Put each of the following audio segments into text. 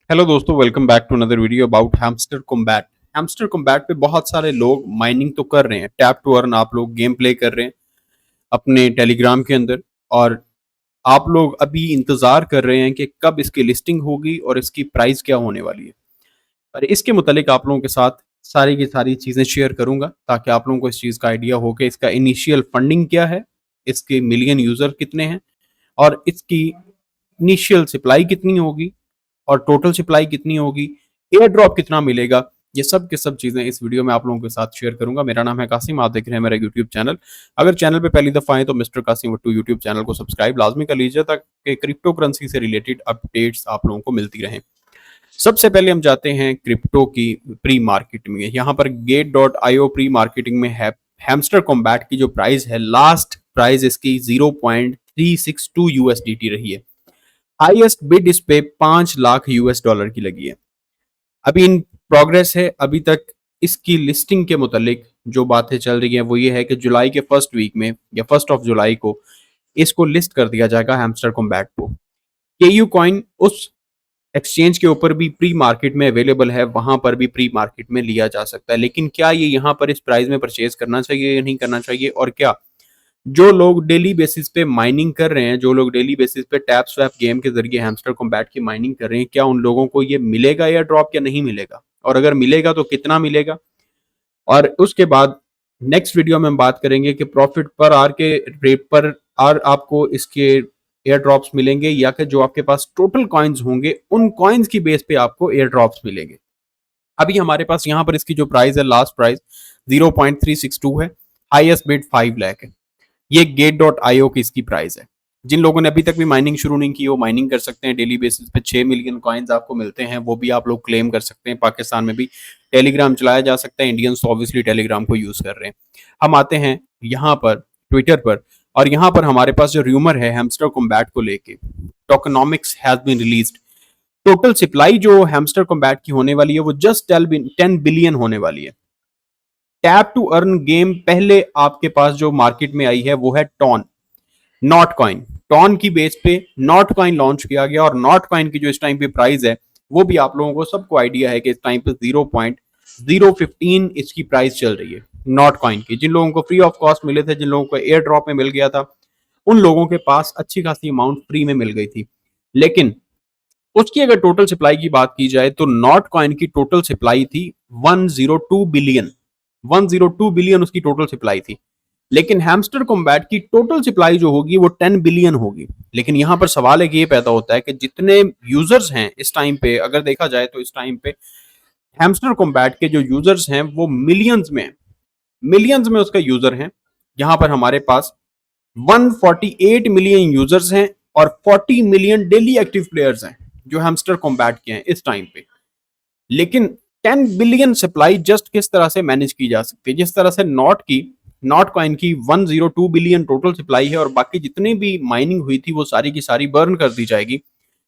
Hello दोस्तों, welcome back to another video about hamster combat. Hamster combat पे बहुत सारे लोग माइनिंग तो कर रहे हैं, टैप टू अर्न आप लोग गेम प्ले कर रहे हैं अपने टेलीग्राम के अंदर। और आप लोग अभी इंतज़ार कर रहे हैं कि कब इसकी लिस्टिंग होगी और इसकी प्राइस क्या होने वाली है। और इसके मुतालिक आप लोगों के साथ सारी की सारी चीज़ें शेयर करूंगा ताकि आप लोगों को इस चीज़ का आइडिया हो कि इसका इनिशियल फंडिंग क्या है, इसके मिलियन यूज़र कितने हैं और इसकी इनिशियल सप्लाई कितनी होगी और टोटल सप्लाई कितनी होगी, एयर ड्रॉप कितना मिलेगा। ये सब के सब चीज़ें इस वीडियो में आप लोगों के साथ शेयर करूंगा। मेरा नाम है कासिम, आप देख रहे हैं मेरा यूट्यूब चैनल। अगर चैनल पे पहली दफ़ा आए तो mister Qasim Wattoo YouTube channel को सब्सक्राइब लाजमी कर लीजिए ताकि क्रिप्टो करेंसी से रिलेटेड अपडेट्स आप लोगों को मिलती रहें। सबसे पहले हम जाते हैं क्रिप्टो की प्री मार्केट में। यहाँ पर गेट.io प्री मार्केटिंग में है हैमस्टर कॉम्बैट की जो प्राइस है, लास्ट प्राइस इसकी 0.362 यूएसडीटी रही है। हाईएस्ट बिड इस पे 5 लाख यूएस डॉलर की लगी है। अभी इन प्रोग्रेस है। अभी तक इसकी लिस्टिंग के मुतालिक जो बातें चल रही हैं वो ये है कि जुलाई के फर्स्ट वीक में या 1 जुलाई को इसको लिस्ट कर दिया जाएगा हैमस्टर कॉम्बैट को। केयू कॉइन उस एक्सचेंज के ऊपर भी प्री मार्केट में अवेलेबल है, वहां पर भी प्री मार्केट में लिया जा सकता है। लेकिन क्या ये यहाँ पर इस प्राइस में परचेज करना चाहिए या नहीं करना चाहिए, और क्या जो लोग डेली बेसिस पे माइनिंग कर रहे हैं, जो लोग डेली बेसिस पे टैप स्वैप गेम के जरिए हैमस्टर कॉम्बैट की माइनिंग कर रहे हैं, क्या उन लोगों को ये मिलेगा या ड्रॉप या नहीं मिलेगा, और अगर मिलेगा तो कितना मिलेगा। और उसके बाद नेक्स्ट वीडियो में हम बात करेंगे कि प्रॉफिट पर आर के रेट पर आर आपको इसके एयर ड्रॉप्स मिलेंगे या कि जो आपके पास टोटल कॉइन्स होंगे उन कॉइन्स की बेस पे आपको एयर ड्रॉप्स मिलेंगे। अभी हमारे पास यहाँ पर इसकी जो प्राइस है, लास्ट प्राइस 0.362 है, हाईएस्ट बिड 5 लाख है। ये गेट.io की इसकी प्राइस है। जिन लोगों ने अभी तक भी माइनिंग शुरू नहीं की वो माइनिंग कर सकते हैं। डेली बेसिस पे 6 मिलियन कॉइन्स आपको मिलते हैं, वो भी आप लोग क्लेम कर सकते हैं। पाकिस्तान में भी टेलीग्राम चलाया जा सकता है, इंडियंस तो ऑब्वियसली टेलीग्राम को यूज कर रहे हैं। हम आते हैं यहाँ पर ट्विटर पर, और यहाँ पर हमारे पास जो र्यूमर है हैमस्टर कॉम्बैट को लेके, tokenomics has been released. Total supply जो हैमस्टर कॉम्बैट की होने वाली है वो जस्ट 10 बिलियन होने वाली है। टैप टू अर्न गेम पहले आपके पास जो मार्केट में आई है वो है टॉन, नॉट कॉइन। टॉन की बेस पे नॉट कॉइन लॉन्च किया गया, और नॉट कॉइन की जो इस टाइम पे प्राइस है वो भी आप लोगों को सबको आइडिया है कि इस टाइम पे 0.015 इसकी प्राइस चल रही है नॉट कॉइन की। जिन लोगों को फ्री ऑफ कॉस्ट मिले थे, जिन लोगों को एयर ड्रॉप में मिल गया था, उन लोगों के पास अच्छी खासी अमाउंट फ्री में मिल गई थी। लेकिन उसकी अगर टोटल सप्लाई की बात की जाए तो नॉट कॉइन की टोटल सप्लाई थी 102 बिलियन। 102 बिलियन उसकी टोटल सप्लाई थी। लेकिन हैमस्टर कॉम्बैट की टोटल सप्लाई जो होगी वो 10 बिलियन होगी। लेकिन यहां पर सवाल एक ये पैदा होता है कि जितने यूजर्स हैं इस टाइम पे, अगर देखा जाए तो इस टाइम पे हैमस्टर कॉम्बैट के जो यूजर्स हैं वो मिलियंस में उसका यूजर हैं। यहां पर हमारे पास 148 मिलियन यूजर्स हैं और 40 मिलियन डेली एक्टिव प्लेयर्स हैं जो हैमस्टर कॉम्बैट के हैं इस टाइम पे। लेकिन 10 बिलियन सप्लाई जस्ट किस तरह से मैनेज की जा सकती है, जिस तरह से नॉट कॉइन की 102 बिलियन टोटल सप्लाई है और बाकी जितनी भी माइनिंग हुई थी वो सारी की सारी बर्न कर दी जाएगी।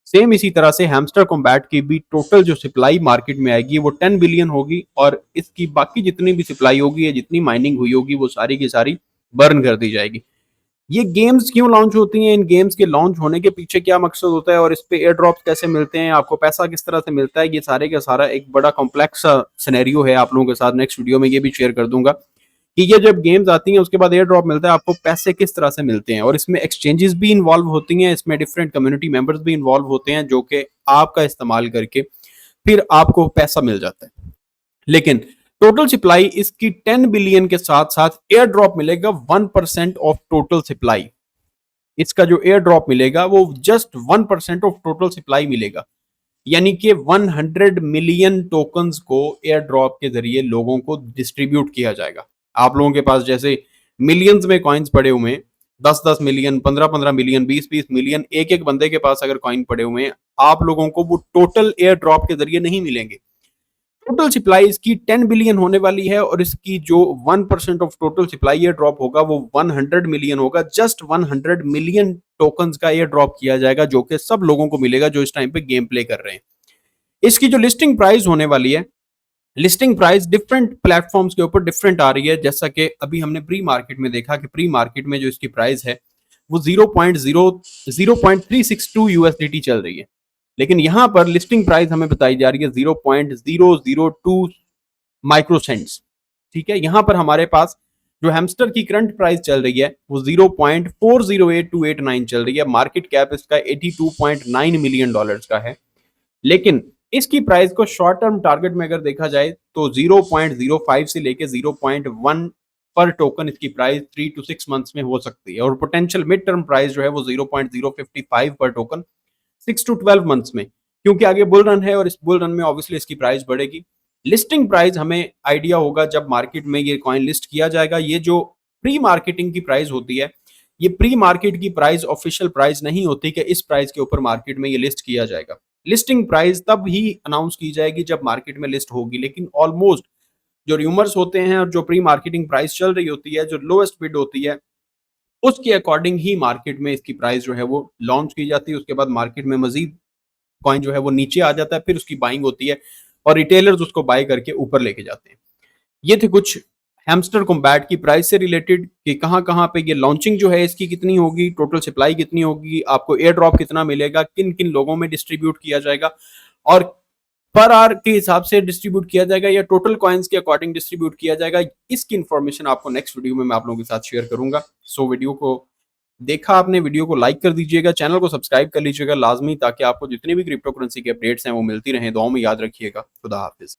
सेम इसी तरह से हैमस्टर कॉम्बैट की भी टोटल जो सप्लाई मार्केट में आएगी वो 10 बिलियन होगी, और इसकी बाकी जितनी भी सप्लाई होगी या जितनी माइनिंग हुई होगी वो सारी की सारी बर्न कर दी जाएगी। ये गेम्स क्यों लॉन्च होती हैं, इन गेम्स के लॉन्च होने के पीछे क्या मकसद होता है, और इस पे एयर ड्रॉप्स कैसे मिलते हैं, आपको पैसा किस तरह से मिलता है, ये सारे का सारा एक बड़ा कॉम्प्लेक्स सिनेरियो है। आप लोगों के साथ नेक्स्ट वीडियो में ये भी शेयर कर दूंगा कि ये जब गेम्स आती हैं उसके बाद एयर ड्रॉप मिलता है, आपको पैसे किस तरह से मिलते हैं, और इसमें एक्सचेंजेस भी इन्वॉल्व होती हैं, इसमें डिफरेंट कम्युनिटी मेंबर्स भी इन्वॉल्व होते हैं जो कि आपका इस्तेमाल करके फिर आपको पैसा मिल जाता है। लेकिन टोटल सप्लाई इसकी 10 बिलियन के साथ साथ एयर ड्रॉप मिलेगा 1% ऑफ टोटल सप्लाई। इसका जो एयर ड्रॉप मिलेगा वो जस्ट 1% ऑफ टोटल सप्लाई मिलेगा, यानी कि 100 मिलियन टोकन्स को एयर ड्रॉप के जरिए लोगों को डिस्ट्रीब्यूट किया जाएगा। आप लोगों के पास जैसे मिलियंस में कॉइन्स पड़े हुए हैं, 10-10 मिलियन, 15-15 मिलियन, 20-20 मिलियन एक एक बंदे के पास अगर कॉइन पड़े हुए हैं, आप लोगों को वो टोटल एयर ड्रॉप के जरिए नहीं मिलेंगे। टोटल सप्लाई इसकी 10 बिलियन होने वाली है, और इसकी जो 1% of total supply air drop होगा वो 100 मिलियन होगा। जस्ट 100 मिलियन टोकन्स का एयर ड्रॉप किया जाएगा जो कि सब लोगों को मिलेगा जो इस टाइम पे गेम प्ले कर रहे हैं। इसकी जो लिस्टिंग प्राइस होने वाली है, लिस्टिंग प्राइस डिफरेंट प्लेटफॉर्म्स के ऊपर डिफरेंट आ रही है। जैसा कि अभी हमने प्री मार्केट में देखा कि प्री मार्केट में जो इसकी प्राइस है वो 0.362 यूएसडीटी चल रही है। लेकिन यहाँ पर लिस्टिंग प्राइस हमें बताई जा रही है 0.002 माइक्रोसेंट्स। ठीक है, यहाँ पर हमारे पास जो हैमस्टर की करंट प्राइस चल रही है वो 0.408289 चल रही है। मार्केट कैप इसका 82.9 मिलियन डॉलर्स का है। लेकिन इसकी प्राइस को शॉर्ट टर्म टारगेट में अगर देखा जाए तो 0.05 से लेके 0.1 पर टोकन इसकी प्राइस 3 to 6 मंथ्स में हो सकती है, और पोटेंशियल मिड टर्म प्राइस जो है वो 0.055 पर टोकन 6 to 12 मंथ्स में, क्योंकि आगे बुल रन है और इस बुल रन में ऑब्वियसली इसकी प्राइस बढ़ेगी। लिस्टिंग प्राइस हमें आइडिया होगा जब मार्केट में ये कॉइन लिस्ट किया जाएगा। ये जो प्री मार्केटिंग की प्राइस होती है, ये प्री मार्केट की प्राइस ऑफिशियल प्राइस नहीं होती कि इस प्राइस के ऊपर मार्केट में ये लिस्ट किया जाएगा। लिस्टिंग प्राइस तब ही अनाउंस की जाएगी जब मार्केट में लिस्ट होगी। लेकिन ऑलमोस्ट जो रूमर्स होते हैं और जो प्री मार्केटिंग प्राइस चल रही होती है, जो लोएस्ट बिड होती है, उसके अकॉर्डिंग ही मार्केट में इसकी प्राइस जो है वो लॉन्च की जाती है। उसके बाद मार्केट में मजीद कॉइन जो है वो नीचे आ जाता है, फिर उसकी बाइंग होती है और रिटेलर्स उसको बाय करके ऊपर लेके जाते हैं। ये थे कुछ हैमस्टर कॉम्बैट की प्राइस से रिलेटेड कि कहाँ कहाँ पे ये लॉन्चिंग जो है इसकी कितनी होगी, टोटल सप्लाई कितनी होगी, आपको एयर ड्रॉप कितना मिलेगा, किन किन लोगों में डिस्ट्रीब्यूट किया जाएगा और पर आर के हिसाब से डिस्ट्रीब्यूट किया जाएगा या टोटल कॉइन्स के अकॉर्डिंग डिस्ट्रीब्यूट किया जाएगा। इसकी इन्फॉर्मेशन आपको नेक्स्ट वीडियो में मैं आप लोगों के साथ शेयर करूंगा। सो वीडियो को देखा आपने, वीडियो को लाइक कर दीजिएगा, चैनल को सब्सक्राइब कर लीजिएगा लाजमी, ताकि आपको जितनी भी क्रिप्टो करेंसी के अपडेट्स हैं वो मिलती रहें। दुआओं में याद रखिएगा। खुदा हाफिज।